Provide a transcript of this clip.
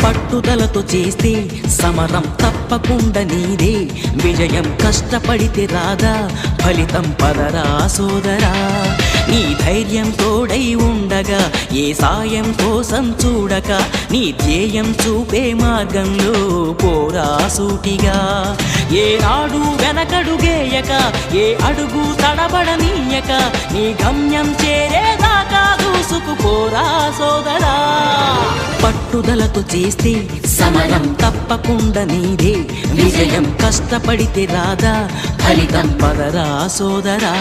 పట్టుదలతో చేస్తే సమరం తప్పకుండా నీదే, విజయం కష్టపడితే రాదా ఫలితం పదరా సోదరా. నీ ధైర్యం తోడై ఉండగా ఏ సాయం కోసం చూడక, నీ ధ్యేయం చూపే మార్గంలో పోరా సూటిగా. ఏ నాడు వెనకడుగేయక, ఏ అడుగు తడబడనీయక, నీ గమ్యం చేరేదాకా దూసుకుపోరా సోదరా. పట్టుదలతో చేస్తే సమరం తప్పకుండా నీదే, విజయం కష్టపడితే రాదా ఫలితం పదరా సోదరా.